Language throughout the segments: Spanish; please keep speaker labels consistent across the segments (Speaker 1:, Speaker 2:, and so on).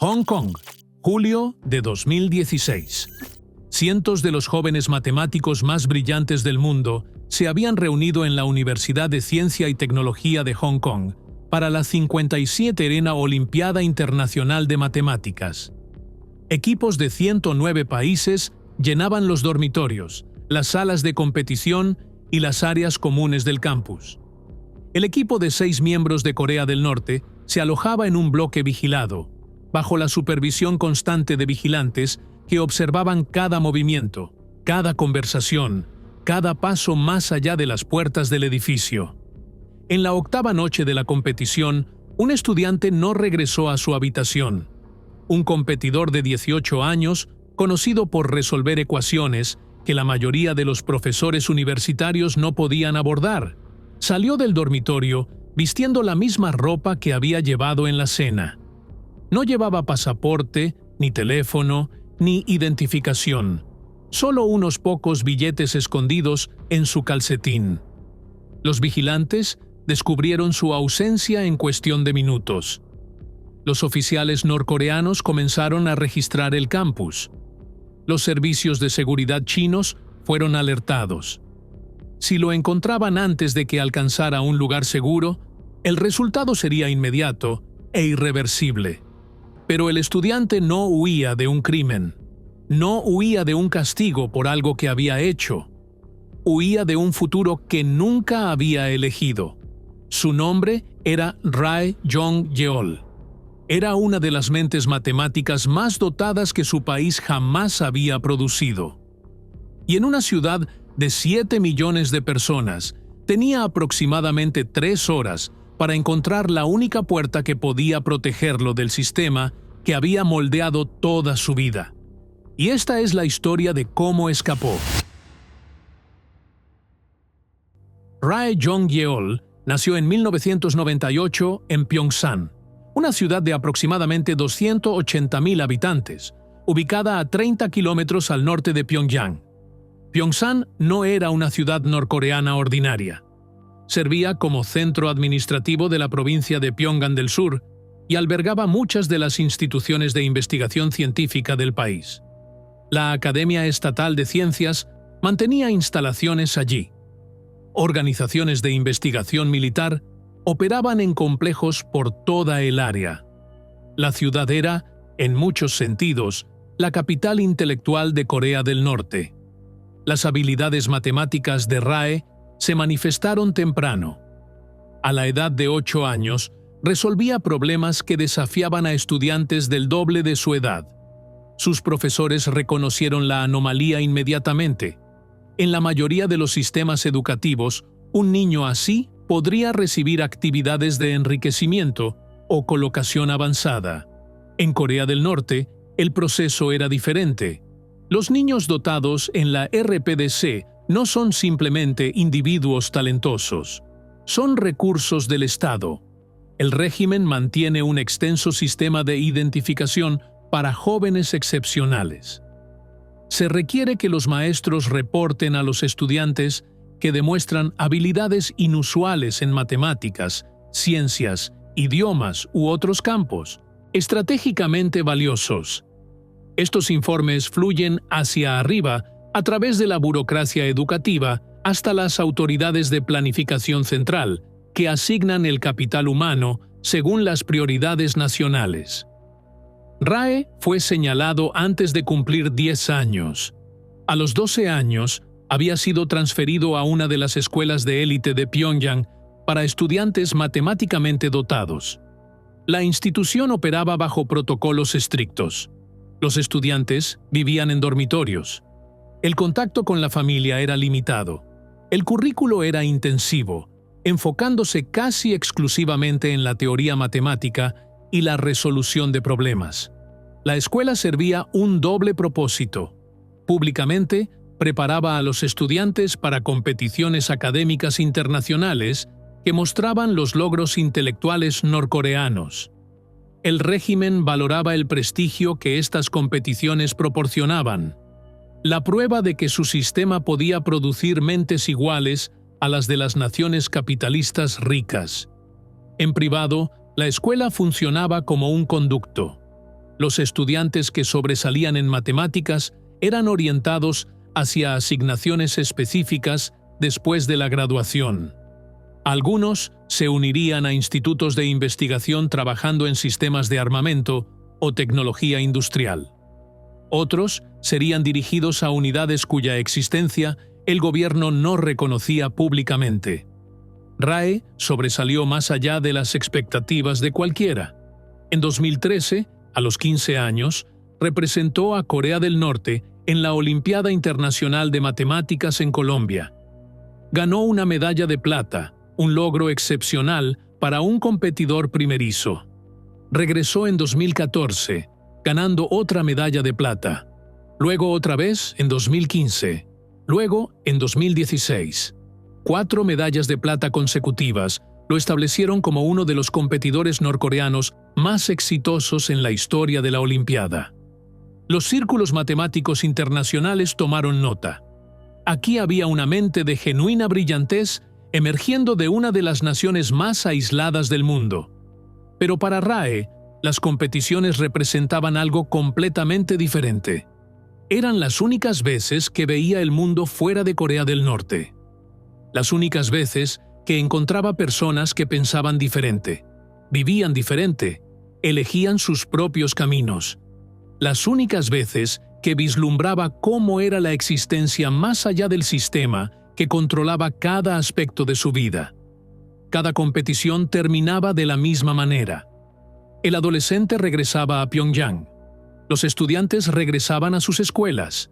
Speaker 1: Hong Kong, julio de 2016. Cientos de los jóvenes matemáticos más brillantes del mundo se habían reunido en la Universidad de Ciencia y Tecnología de Hong Kong para la 57ª Olimpiada Internacional de Matemáticas. Equipos de 109 países llenaban los dormitorios, las salas de competición y las áreas comunes del campus. El equipo de 6 miembros de Corea del Norte se alojaba en un bloque vigilado, bajo la supervisión constante de vigilantes que observaban cada movimiento, cada conversación, cada paso más allá de las puertas del edificio. En la 8ª noche de la competición, un estudiante no regresó a su habitación. Un competidor de 18 años, conocido por resolver ecuaciones que la mayoría de los profesores universitarios no podían abordar, salió del dormitorio vistiendo la misma ropa que había llevado en la cena. No llevaba pasaporte, ni teléfono, ni identificación, solo unos pocos billetes escondidos en su calcetín. Los vigilantes descubrieron su ausencia en cuestión de minutos. Los oficiales norcoreanos comenzaron a registrar el campus. Los servicios de seguridad chinos fueron alertados. Si lo encontraban antes de que alcanzara un lugar seguro, el resultado sería inmediato e irreversible. Pero el estudiante no huía de un crimen. No huía de un castigo por algo que había hecho. Huía de un futuro que nunca había elegido. Su nombre era Rae Jong-yeol. Era una de las mentes matemáticas más dotadas que su país jamás había producido. Y en una ciudad de 7 millones de personas, tenía aproximadamente 3 horas para encontrar la única puerta que podía protegerlo del sistema que había moldeado toda su vida. Y esta es la historia de cómo escapó. Rae Jong-yeol nació en 1998 en Pyeongsan, una ciudad de aproximadamente 280.000 habitantes, ubicada a 30 kilómetros al norte de Pyongyang. Pyeongsan no era una ciudad norcoreana ordinaria. Servía como centro administrativo de la provincia de Pyongan del Sur y albergaba muchas de las instituciones de investigación científica del país. La Academia Estatal de Ciencias mantenía instalaciones allí. Organizaciones de investigación militar operaban en complejos por toda el área. La ciudad era, en muchos sentidos, la capital intelectual de Corea del Norte. Las habilidades matemáticas de Rae se manifestaron temprano. A la edad de 8 años, resolvía problemas que desafiaban a estudiantes del doble de su edad. Sus profesores reconocieron la anomalía inmediatamente. En la mayoría de los sistemas educativos, un niño así podría recibir actividades de enriquecimiento o colocación avanzada. En Corea del Norte, el proceso era diferente. Los niños dotados en la RPDC no son simplemente individuos talentosos, son recursos del Estado. El régimen mantiene un extenso sistema de identificación para jóvenes excepcionales. Se requiere que los maestros reporten a los estudiantes que demuestran habilidades inusuales en matemáticas, ciencias, idiomas u otros campos, estratégicamente valiosos. Estos informes fluyen hacia arriba a través de la burocracia educativa hasta las autoridades de planificación central, que asignan el capital humano según las prioridades nacionales. Rae fue señalado antes de cumplir 10 años. A los 12 años, había sido transferido a una de las escuelas de élite de Pyongyang para estudiantes matemáticamente dotados. La institución operaba bajo protocolos estrictos. Los estudiantes vivían en dormitorios. El contacto con la familia era limitado. El currículo era intensivo, enfocándose casi exclusivamente en la teoría matemática y la resolución de problemas. La escuela servía un doble propósito. Públicamente, preparaba a los estudiantes para competiciones académicas internacionales que mostraban los logros intelectuales norcoreanos. El régimen valoraba el prestigio que estas competiciones proporcionaban, la prueba de que su sistema podía producir mentes iguales a las de las naciones capitalistas ricas. En privado, la escuela funcionaba como un conducto. Los estudiantes que sobresalían en matemáticas eran orientados hacia asignaciones específicas después de la graduación. Algunos se unirían a institutos de investigación trabajando en sistemas de armamento o tecnología industrial. Otros serían dirigidos a unidades cuya existencia el gobierno no reconocía públicamente. Rae sobresalió más allá de las expectativas de cualquiera. En 2013, a los 15 años, representó a Corea del Norte en la Olimpiada Internacional de Matemáticas en Colombia. Ganó una medalla de plata, un logro excepcional para un competidor primerizo. Regresó en 2014, ganando otra medalla de plata. Luego otra vez en 2015. Luego en 2016. 4 medallas de plata consecutivas lo establecieron como uno de los competidores norcoreanos más exitosos en la historia de la Olimpiada. Los círculos matemáticos internacionales tomaron nota. Aquí había una mente de genuina brillantez emergiendo de una de las naciones más aisladas del mundo. Pero para Rae, las competiciones representaban algo completamente diferente. Eran las únicas veces que veía el mundo fuera de Corea del Norte. Las únicas veces que encontraba personas que pensaban diferente, vivían diferente, elegían sus propios caminos. Las únicas veces que vislumbraba cómo era la existencia más allá del sistema que controlaba cada aspecto de su vida. Cada competición terminaba de la misma manera. El adolescente regresaba a Pyongyang. Los estudiantes regresaban a sus escuelas.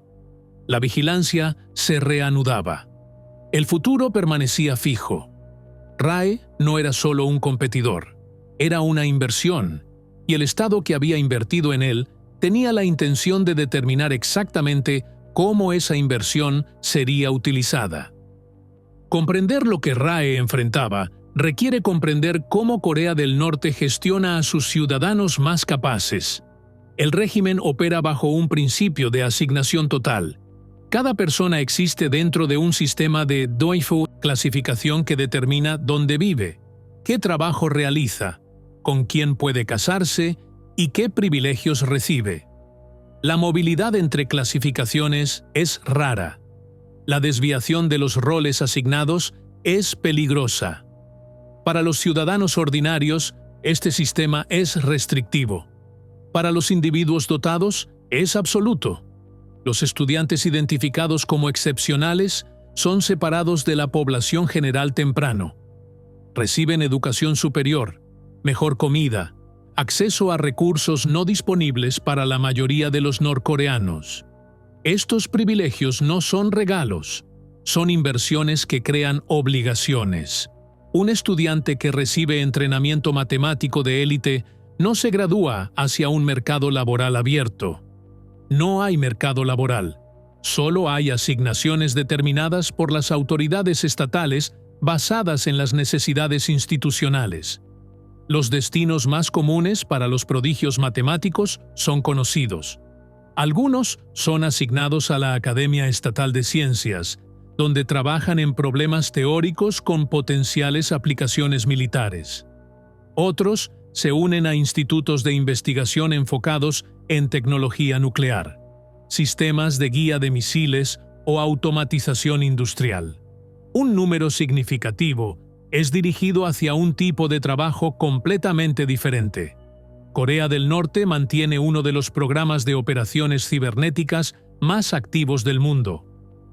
Speaker 1: La vigilancia se reanudaba. El futuro permanecía fijo. Rae no era solo un competidor, era una inversión, y el Estado que había invertido en él tenía la intención de determinar exactamente cómo esa inversión sería utilizada. Comprender lo que Rae enfrentaba requiere comprender cómo Corea del Norte gestiona a sus ciudadanos más capaces. El régimen opera bajo un principio de asignación total. Cada persona existe dentro de un sistema de Doifu, clasificación que determina dónde vive, qué trabajo realiza, con quién puede casarse y qué privilegios recibe. La movilidad entre clasificaciones es rara. La desviación de los roles asignados es peligrosa. Para los ciudadanos ordinarios, este sistema es restrictivo. Para los individuos dotados, es absoluto. Los estudiantes identificados como excepcionales son separados de la población general temprano. Reciben educación superior, mejor comida, acceso a recursos no disponibles para la mayoría de los norcoreanos. Estos privilegios no son regalos, son inversiones que crean obligaciones. Un estudiante que recibe entrenamiento matemático de élite no se gradúa hacia un mercado laboral abierto. No hay mercado laboral, solo hay asignaciones determinadas por las autoridades estatales basadas en las necesidades institucionales. Los destinos más comunes para los prodigios matemáticos son conocidos. Algunos son asignados a la Academia Estatal de Ciencias, donde trabajan en problemas teóricos con potenciales aplicaciones militares. Otros se unen a institutos de investigación enfocados en tecnología nuclear, sistemas de guía de misiles o automatización industrial. Un número significativo es dirigido hacia un tipo de trabajo completamente diferente. Corea del Norte mantiene uno de los programas de operaciones cibernéticas más activos del mundo.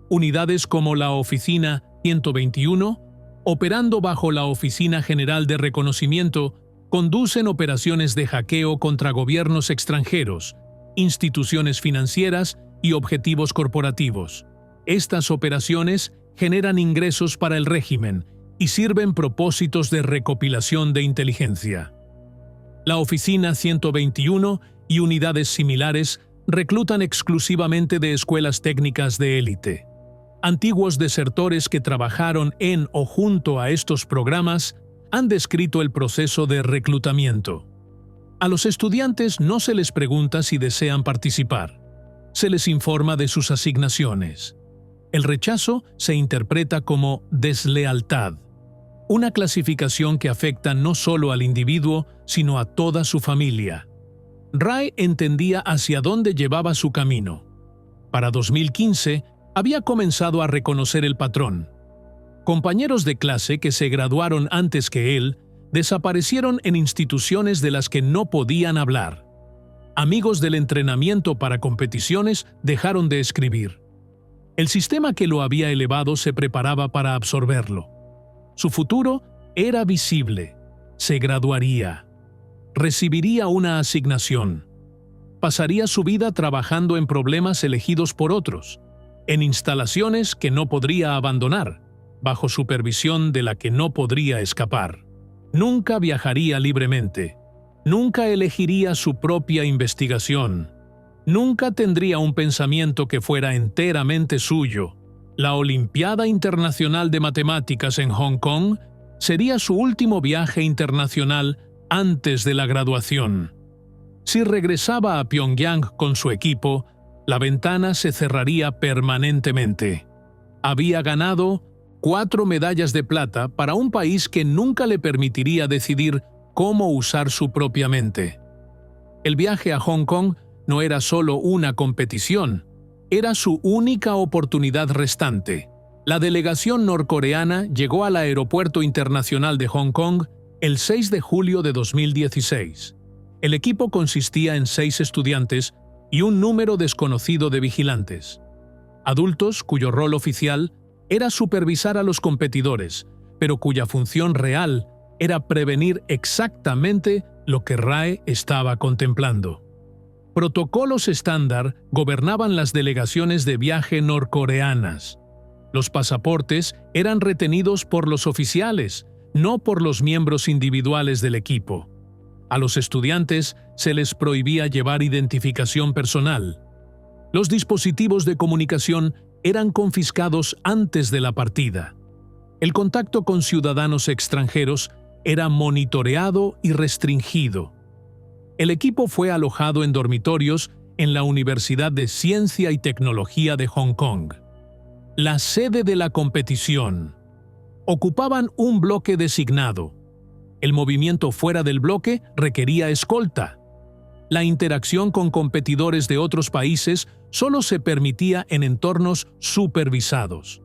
Speaker 1: Unidades como la Oficina 121, operando bajo la Oficina General de Reconocimiento, conducen operaciones de hackeo contra gobiernos extranjeros, instituciones financieras y objetivos corporativos. Estas operaciones generan ingresos para el régimen y sirven propósitos de recopilación de inteligencia. La Oficina 121 y unidades similares reclutan exclusivamente de escuelas técnicas de élite. Antiguos desertores que trabajaron en o junto a estos programas han descrito el proceso de reclutamiento. A los estudiantes no se les pregunta si desean participar. Se les informa de sus asignaciones. El rechazo se interpreta como deslealtad, una clasificación que afecta no solo al individuo, sino a toda su familia. Ray entendía hacia dónde llevaba su camino. Para 2015, había comenzado a reconocer el patrón. Compañeros de clase que se graduaron antes que él desaparecieron en instituciones de las que no podían hablar. Amigos del entrenamiento para competiciones dejaron de escribir. El sistema que lo había elevado se preparaba para absorberlo. Su futuro era visible. Se graduaría. Recibiría una asignación. Pasaría su vida trabajando en problemas elegidos por otros, en instalaciones que no podría abandonar, bajo supervisión de la que no podría escapar. Nunca viajaría libremente. Nunca elegiría su propia investigación. Nunca tendría un pensamiento que fuera enteramente suyo. La Olimpiada Internacional de Matemáticas en Hong Kong sería su último viaje internacional antes de la graduación. Si regresaba a Pyongyang con su equipo, la ventana se cerraría permanentemente. Había ganado 4 medallas de plata para un país que nunca le permitiría decidir cómo usar su propia mente. El viaje a Hong Kong no era solo una competición, era su única oportunidad restante. La delegación norcoreana llegó al Aeropuerto Internacional de Hong Kong el 6 de julio de 2016. El equipo consistía en 6 estudiantes y un número desconocido de vigilantes. Adultos cuyo rol oficial era supervisar a los competidores, pero cuya función real era prevenir exactamente lo que Rae estaba contemplando. Protocolos estándar gobernaban las delegaciones de viaje norcoreanas. Los pasaportes eran retenidos por los oficiales, no por los miembros individuales del equipo. A los estudiantes se les prohibía llevar identificación personal. Los dispositivos de comunicación eran confiscados antes de la partida. El contacto con ciudadanos extranjeros era monitoreado y restringido. El equipo fue alojado en dormitorios en la Universidad de Ciencia y Tecnología de Hong Kong. La sede de la competición. Ocupaban un bloque designado. El movimiento fuera del bloque requería escolta. La interacción con competidores de otros países solo se permitía en entornos supervisados.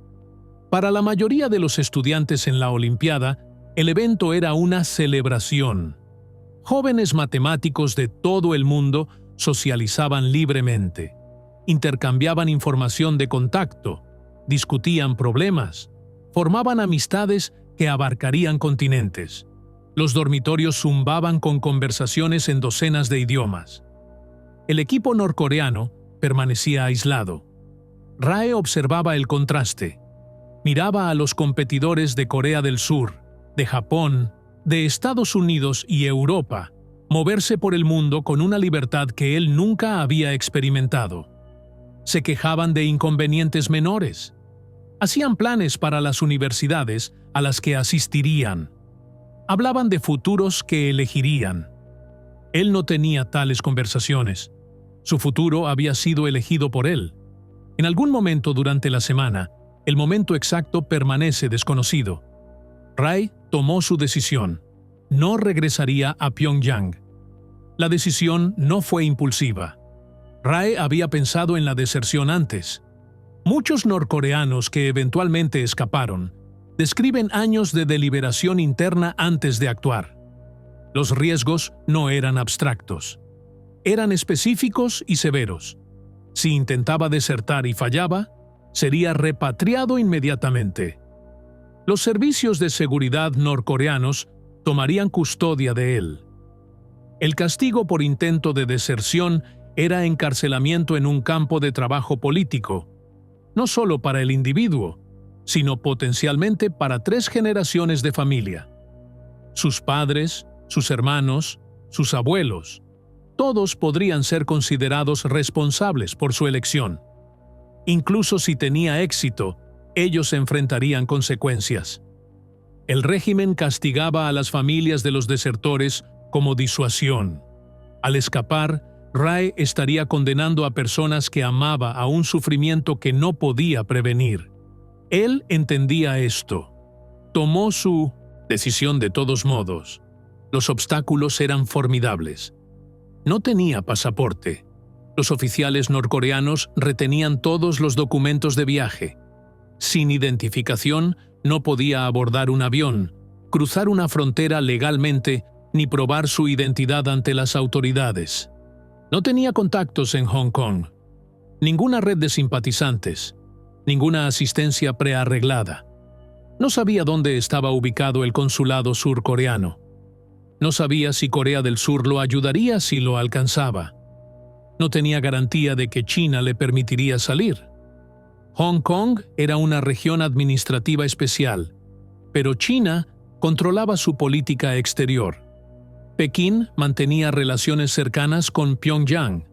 Speaker 1: Para la mayoría de los estudiantes en la Olimpiada, el evento era una celebración. Jóvenes matemáticos de todo el mundo socializaban libremente, intercambiaban información de contacto, discutían problemas, formaban amistades que abarcarían continentes. Los dormitorios zumbaban con conversaciones en docenas de idiomas. El equipo norcoreano permanecía aislado. Rae observaba el contraste. Miraba a los competidores de Corea del Sur, de Japón, de Estados Unidos y Europa moverse por el mundo con una libertad que él nunca había experimentado. Se quejaban de inconvenientes menores. Hacían planes para las universidades a las que asistirían. Hablaban de futuros que elegirían. Él no tenía tales conversaciones. Su futuro había sido elegido por él. En algún momento durante la semana, el momento exacto permanece desconocido. Rae tomó su decisión. No regresaría a Pyongyang. La decisión no fue impulsiva. Rae había pensado en la deserción antes. Muchos norcoreanos que eventualmente escaparon describen años de deliberación interna antes de actuar. Los riesgos no eran abstractos. Eran específicos y severos. Si intentaba desertar y fallaba, sería repatriado inmediatamente. Los servicios de seguridad norcoreanos tomarían custodia de él. El castigo por intento de deserción era encarcelamiento en un campo de trabajo político, no solo para el individuo, sino potencialmente para 3 generaciones de familia. Sus padres, sus hermanos, sus abuelos, todos podrían ser considerados responsables por su elección. Incluso si tenía éxito, ellos enfrentarían consecuencias. El régimen castigaba a las familias de los desertores como disuasión. Al escapar, Rae estaría condenando a personas que amaba a un sufrimiento que no podía prevenir. Él entendía esto. Tomó su decisión de todos modos. Los obstáculos eran formidables. no tenía pasaporte. Los oficiales norcoreanos retenían todos los documentos de viaje. Sin identificación, no podía abordar un avión, cruzar una frontera legalmente, ni probar su identidad ante las autoridades. No tenía contactos en Hong Kong, ninguna red de simpatizantes, ninguna asistencia prearreglada. No sabía dónde estaba ubicado el consulado surcoreano. No sabía si Corea del Sur lo ayudaría si lo alcanzaba. No tenía garantía de que China le permitiría salir. Hong Kong era una región administrativa especial, pero China controlaba su política exterior. Pekín mantenía relaciones cercanas con Pyongyang.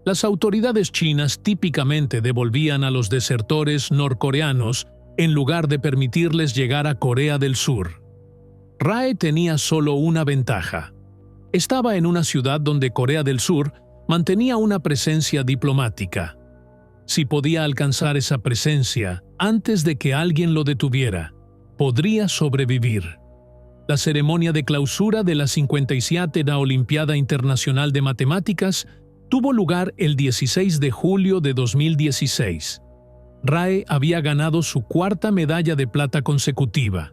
Speaker 1: Las autoridades chinas típicamente devolvían a los desertores norcoreanos en lugar de permitirles llegar a Corea del Sur. Rae tenía solo una ventaja. Estaba en una ciudad donde Corea del Sur mantenía una presencia diplomática. Si podía alcanzar esa presencia antes de que alguien lo detuviera, podría sobrevivir. La ceremonia de clausura de la 57ª Olimpiada Internacional de Matemáticas tuvo lugar el 16 de julio de 2016. Rae había ganado su cuarta medalla de plata consecutiva.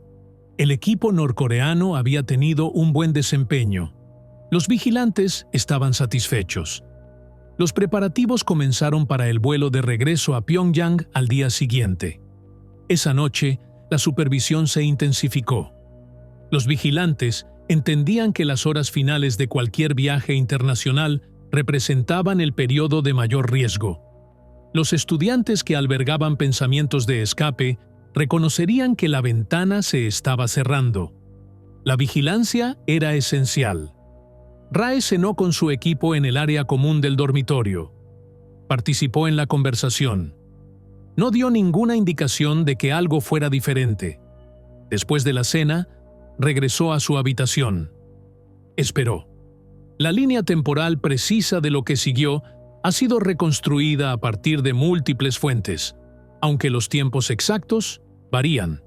Speaker 1: El equipo norcoreano había tenido un buen desempeño. Los vigilantes estaban satisfechos. Los preparativos comenzaron para el vuelo de regreso a Pyongyang al día siguiente. Esa noche, la supervisión se intensificó. Los vigilantes entendían que las horas finales de cualquier viaje internacional representaban el periodo de mayor riesgo. Los estudiantes que albergaban pensamientos de escape reconocerían que la ventana se estaba cerrando. La vigilancia era esencial. Rae cenó con su equipo en el área común del dormitorio. Participó en la conversación. No dio ninguna indicación de que algo fuera diferente. Después de la cena, regresó a su habitación. Esperó. La línea temporal precisa de lo que siguió ha sido reconstruida a partir de múltiples fuentes, aunque los tiempos exactos varían.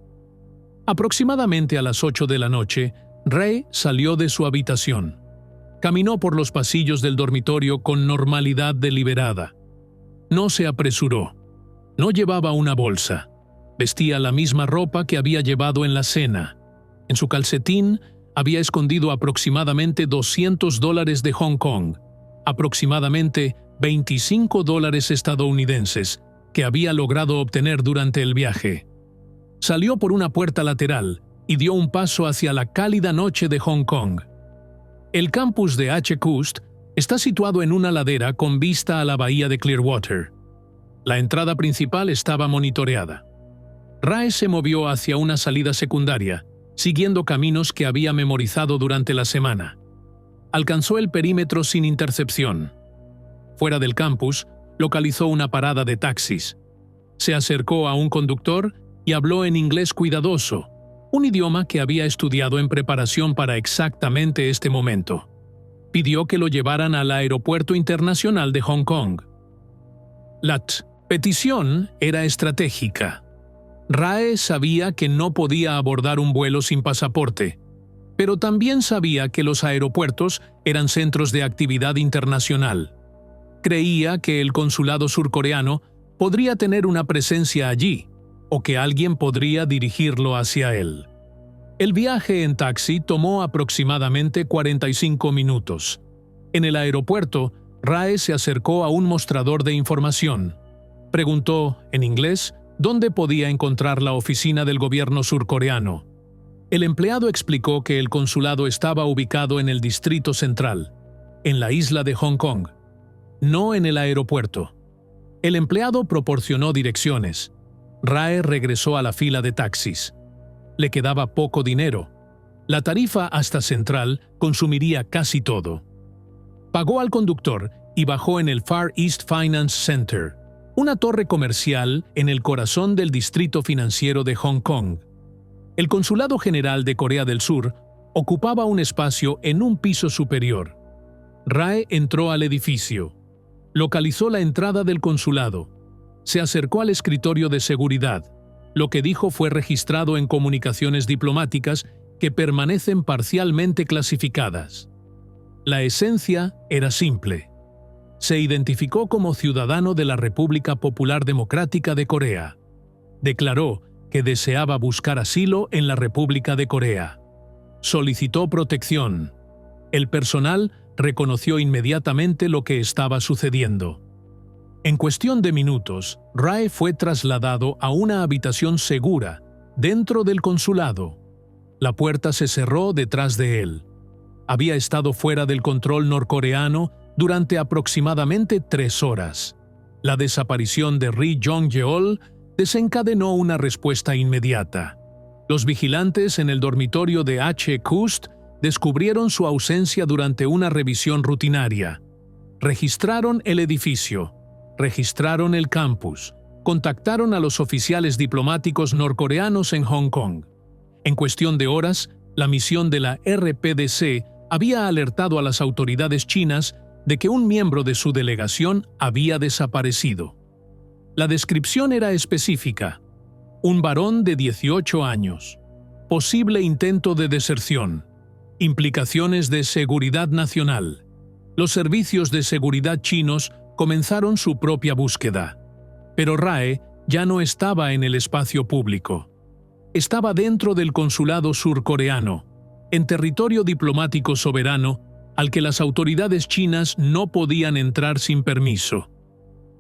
Speaker 1: Aproximadamente a las 8 de la noche, Rae salió de su habitación. Caminó por los pasillos del dormitorio con normalidad deliberada. No se apresuró. No llevaba una bolsa. Vestía la misma ropa que había llevado en la cena. En su calcetín había escondido aproximadamente $200 de Hong Kong, aproximadamente $25 estadounidenses, que había logrado obtener durante el viaje. Salió por una puerta lateral y dio un paso hacia la cálida noche de Hong Kong. El campus de HKUST está situado en una ladera con vista a la bahía de Clearwater. La entrada principal estaba monitoreada. Rae se movió hacia una salida secundaria, siguiendo caminos que había memorizado durante la semana. Alcanzó el perímetro sin intercepción. Fuera del campus, localizó una parada de taxis. Se acercó a un conductor y habló en inglés cuidadoso, un idioma que había estudiado en preparación para exactamente este momento. Pidió que lo llevaran al Aeropuerto Internacional de Hong Kong. La petición era estratégica. Rae sabía que no podía abordar un vuelo sin pasaporte, pero también sabía que los aeropuertos eran centros de actividad internacional. Creía que el consulado surcoreano podría tener una presencia allí, o que alguien podría dirigirlo hacia él. El viaje en taxi tomó aproximadamente 45 minutos. En el aeropuerto, Rae se acercó a un mostrador de información. Preguntó, en inglés, dónde podía encontrar la oficina del gobierno surcoreano. El empleado explicó que el consulado estaba ubicado en el Distrito Central, en la isla de Hong Kong, no en el aeropuerto. El empleado proporcionó direcciones. Rae regresó a la fila de taxis. Le quedaba poco dinero. La tarifa hasta Central consumiría casi todo. Pagó al conductor y bajó en el Far East Finance Center, una torre comercial en el corazón del distrito financiero de Hong Kong. El Consulado General de Corea del Sur ocupaba un espacio en un piso superior. Rae entró al edificio. Localizó la entrada del consulado. Se acercó al escritorio de seguridad. Lo que dijo fue registrado en comunicaciones diplomáticas que permanecen parcialmente clasificadas. La esencia era simple. Se identificó como ciudadano de la República Popular Democrática de Corea. Declaró que deseaba buscar asilo en la República de Corea. Solicitó protección. El personal reconoció inmediatamente lo que estaba sucediendo. En cuestión de minutos, Rae fue trasladado a una habitación segura dentro del consulado. La puerta se cerró detrás de él. Había estado fuera del control norcoreano durante aproximadamente 3 horas. La desaparición de Ri Jong-yeol desencadenó una respuesta inmediata. Los vigilantes en el dormitorio de H-Kust descubrieron su ausencia durante una revisión rutinaria. Registraron el edificio, registraron el campus, contactaron a los oficiales diplomáticos norcoreanos en Hong Kong. En cuestión de horas, la misión de la RPDC había alertado a las autoridades chinas de que un miembro de su delegación había desaparecido. La descripción era específica: un varón de 18 años, posible intento de deserción, implicaciones de seguridad nacional. Los servicios de seguridad chinos comenzaron su propia búsqueda, pero Rae ya no estaba en el espacio público. Estaba dentro del consulado surcoreano, en territorio diplomático soberano al que las autoridades chinas no podían entrar sin permiso.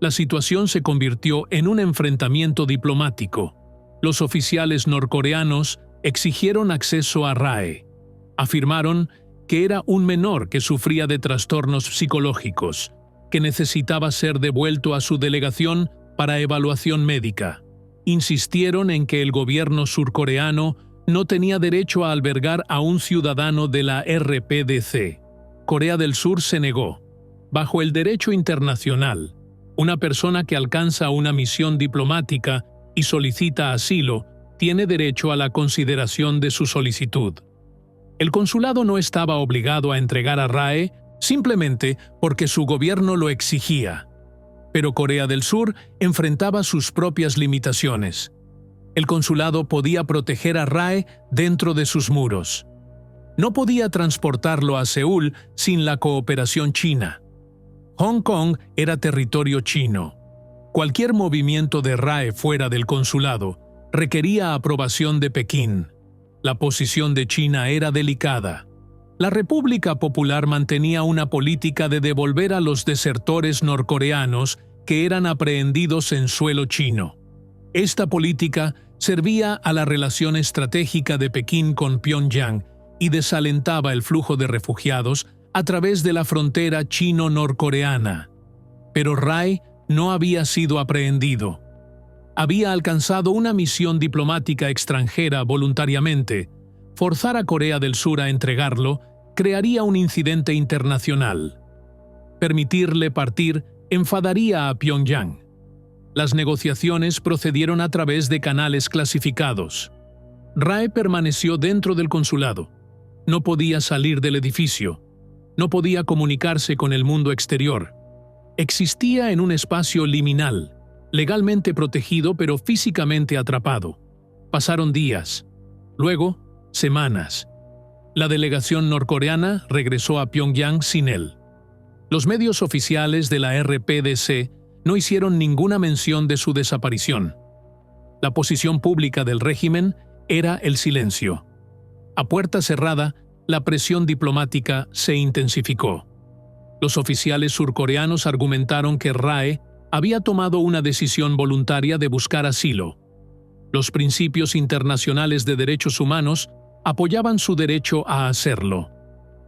Speaker 1: La situación se convirtió en un enfrentamiento diplomático. Los oficiales norcoreanos exigieron acceso a Rae. Afirmaron que era un menor que sufría de trastornos psicológicos, que necesitaba ser devuelto a su delegación para evaluación médica. Insistieron en que el gobierno surcoreano no tenía derecho a albergar a un ciudadano de la RPDC. Corea del Sur se negó. Bajo el derecho internacional, una persona que alcanza una misión diplomática y solicita asilo tiene derecho a la consideración de su solicitud. El consulado no estaba obligado a entregar a Rae simplemente porque su gobierno lo exigía. Pero Corea del Sur enfrentaba sus propias limitaciones. El consulado podía proteger a Rae dentro de sus muros. No podía transportarlo a Seúl sin la cooperación china. Hong Kong era territorio chino. Cualquier movimiento de Rae fuera del consulado requería aprobación de Pekín. La posición de China era delicada. La República Popular mantenía una política de devolver a los desertores norcoreanos que eran aprehendidos en suelo chino. Esta política servía a la relación estratégica de Pekín con Pyongyang y desalentaba el flujo de refugiados a través de la frontera chino-norcoreana. Pero Rae no había sido aprehendido. Había alcanzado una misión diplomática extranjera voluntariamente. Forzar a Corea del Sur a entregarlo crearía un incidente internacional. Permitirle partir enfadaría a Pyongyang. Las negociaciones procedieron a través de canales clasificados. Rae permaneció dentro del consulado. No podía salir del edificio. No podía comunicarse con el mundo exterior. Existía en un espacio liminal, legalmente protegido pero físicamente atrapado. Pasaron días, luego semanas. La delegación norcoreana regresó a Pyongyang sin él. Los medios oficiales de la RPDC no hicieron ninguna mención de su desaparición. La posición pública del régimen era el silencio. A puerta cerrada, la presión diplomática se intensificó. Los oficiales surcoreanos argumentaron que Rae había tomado una decisión voluntaria de buscar asilo. Los principios internacionales de derechos humanos apoyaban su derecho a hacerlo.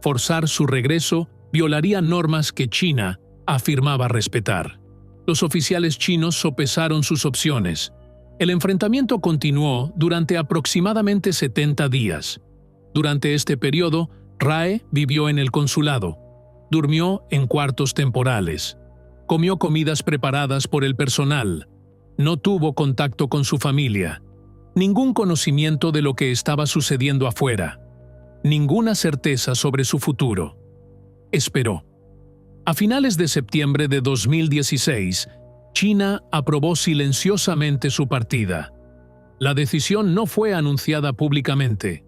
Speaker 1: Forzar su regreso violaría normas que China afirmaba respetar. Los oficiales chinos sopesaron sus opciones. El enfrentamiento continuó durante aproximadamente 70 días. Durante este periodo, Rae vivió en el consulado. Durmió en cuartos temporales. Comió comidas preparadas por el personal. No tuvo contacto con su familia. Ningún conocimiento de lo que estaba sucediendo afuera. Ninguna certeza sobre su futuro. Esperó. A finales de septiembre de 2016, China aprobó silenciosamente su partida. La decisión no fue anunciada públicamente.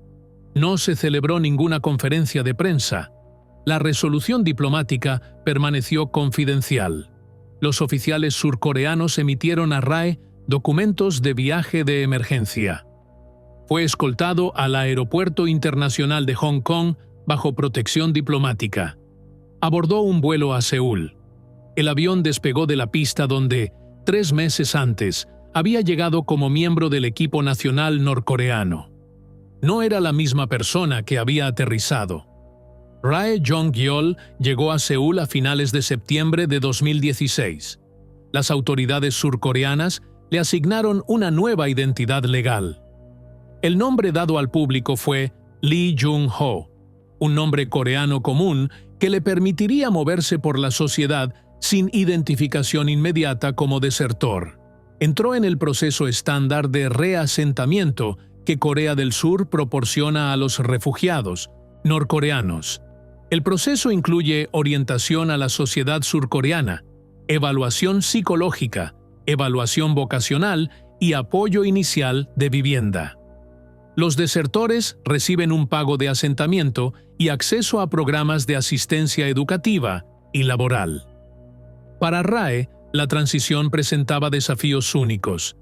Speaker 1: No se celebró ninguna conferencia de prensa. La resolución diplomática permaneció confidencial. Los oficiales surcoreanos emitieron a Rae documentos de viaje de emergencia. Fue escoltado al Aeropuerto Internacional de Hong Kong bajo protección diplomática. Abordó un vuelo a Seúl. El avión despegó de la pista donde, 3 meses antes, había llegado como miembro del equipo nacional norcoreano. No era la misma persona que había aterrizado. Rae Jong-yeol llegó a Seúl a finales de septiembre de 2016. Las autoridades surcoreanas le asignaron una nueva identidad legal. El nombre dado al público fue Lee Jung-ho, un nombre coreano común que le permitiría moverse por la sociedad sin identificación inmediata como desertor. Entró en el proceso estándar de reasentamiento que Corea del Sur proporciona a los refugiados norcoreanos. El proceso incluye orientación a la sociedad surcoreana, evaluación psicológica, evaluación vocacional y apoyo inicial de vivienda. Los desertores reciben un pago de asentamiento y acceso a programas de asistencia educativa y laboral. Para Rae, la transición presentaba desafíos únicos.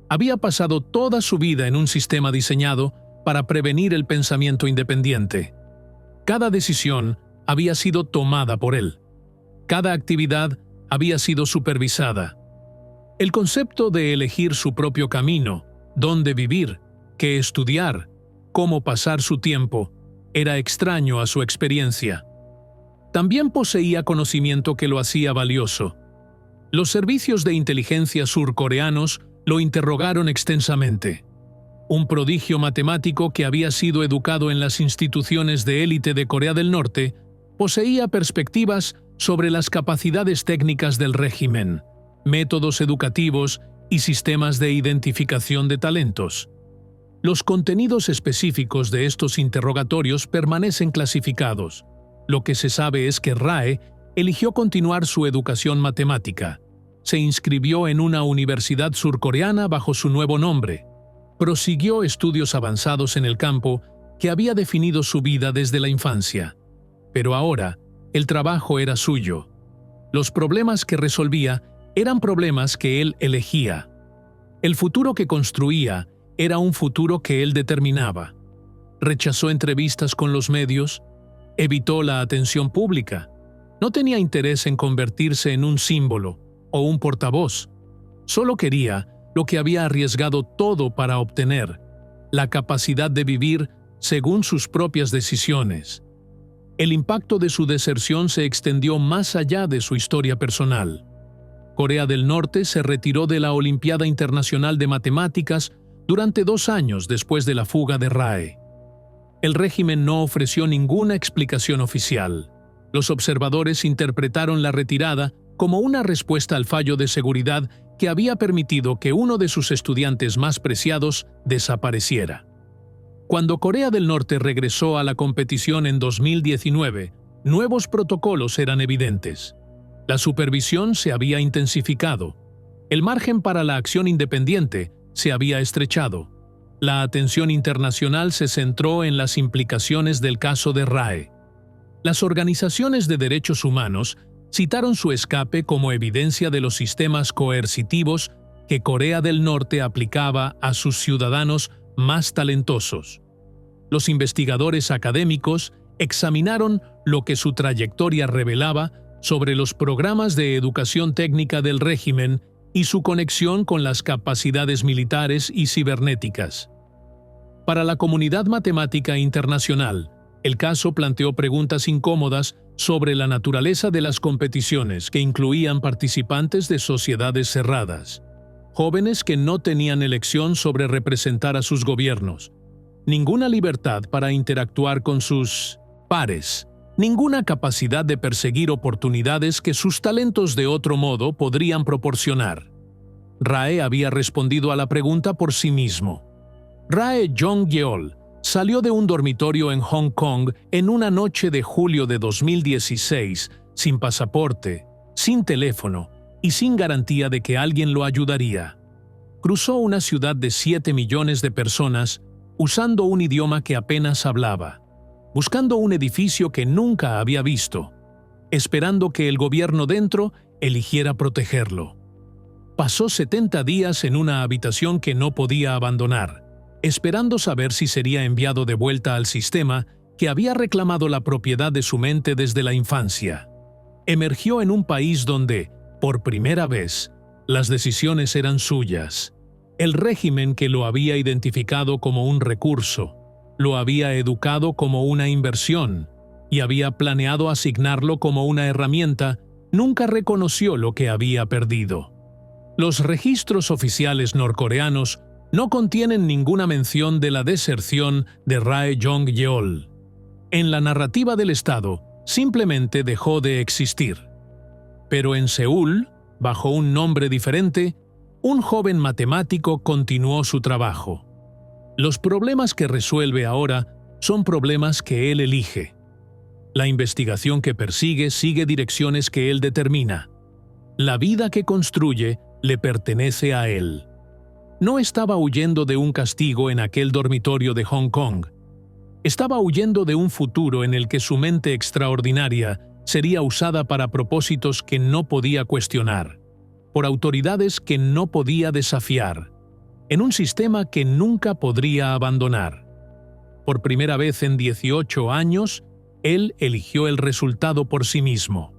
Speaker 1: Había pasado toda su vida en un sistema diseñado para prevenir el pensamiento independiente. Cada decisión había sido tomada por él. Cada actividad había sido supervisada. El concepto de elegir su propio camino, dónde vivir, qué estudiar, cómo pasar su tiempo, era extraño a su experiencia. También poseía conocimiento que lo hacía valioso. Los servicios de inteligencia surcoreanos lo interrogaron extensamente. Un prodigio matemático que había sido educado en las instituciones de élite de Corea del Norte, poseía perspectivas sobre las capacidades técnicas del régimen, métodos educativos y sistemas de identificación de talentos. Los contenidos específicos de estos interrogatorios permanecen clasificados. Lo que se sabe es que Rae eligió continuar su educación matemática. Se inscribió en una universidad surcoreana bajo su nuevo nombre. Prosiguió estudios avanzados en el campo que había definido su vida desde la infancia. Pero ahora, el trabajo era suyo. Los problemas que resolvía eran problemas que él elegía. El futuro que construía era un futuro que él determinaba. Rechazó entrevistas con los medios, evitó la atención pública. No tenía interés en convertirse en un símbolo o un portavoz. Solo quería lo que había arriesgado todo para obtener: la capacidad de vivir según sus propias decisiones. El impacto de su deserción se extendió más allá de su historia personal. Corea del Norte se retiró de la Olimpiada Internacional de Matemáticas durante 2 años después de la fuga de Rae. El régimen no ofreció ninguna explicación oficial. Los observadores interpretaron la retirada como una respuesta al fallo de seguridad que había permitido que uno de sus estudiantes más preciados desapareciera. Cuando Corea del Norte regresó a la competición en 2019, nuevos protocolos eran evidentes. La supervisión se había intensificado. El margen para la acción independiente se había estrechado. La atención internacional se centró en las implicaciones del caso de Rae. Las organizaciones de derechos humanos citaron su escape como evidencia de los sistemas coercitivos que Corea del Norte aplicaba a sus ciudadanos más talentosos. Los investigadores académicos examinaron lo que su trayectoria revelaba sobre los programas de educación técnica del régimen y su conexión con las capacidades militares y cibernéticas. Para la comunidad matemática internacional, el caso planteó preguntas incómodas sobre la naturaleza de las competiciones, que incluían participantes de sociedades cerradas, jóvenes que no tenían elección sobre representar a sus gobiernos, ninguna libertad para interactuar con sus pares, ninguna capacidad de perseguir oportunidades que sus talentos de otro modo podrían proporcionar. Rae había respondido a la pregunta por sí mismo. Rae Jong-yeol salió de un dormitorio en Hong Kong en una noche de julio de 2016, sin pasaporte, sin teléfono y sin garantía de que alguien lo ayudaría. Cruzó una ciudad de 7 millones de personas usando un idioma que apenas hablaba. buscando un edificio que nunca había visto, esperando que el gobierno dentro eligiera protegerlo. Pasó 70 días en una habitación que no podía abandonar, esperando saber si sería enviado de vuelta al sistema que había reclamado la propiedad de su mente desde la infancia. Emergió en un país donde, por primera vez, las decisiones eran suyas. El régimen que lo había identificado como un recurso, lo había educado como una inversión y había planeado asignarlo como una herramienta, nunca reconoció lo que había perdido. Los registros oficiales norcoreanos no contienen ninguna mención de la deserción de Rae Jong-yeol. En la narrativa del Estado, simplemente dejó de existir. Pero en Seúl, bajo un nombre diferente, un joven matemático continuó su trabajo. Los problemas que resuelve ahora son problemas que él elige. La investigación que persigue sigue direcciones que él determina. La vida que construye le pertenece a él. No estaba huyendo de un castigo en aquel dormitorio de Hong Kong. Estaba huyendo de un futuro en el que su mente extraordinaria sería usada para propósitos que no podía cuestionar, por autoridades que no podía desafiar, en un sistema que nunca podría abandonar. Por primera vez en 18 años, él eligió el resultado por sí mismo.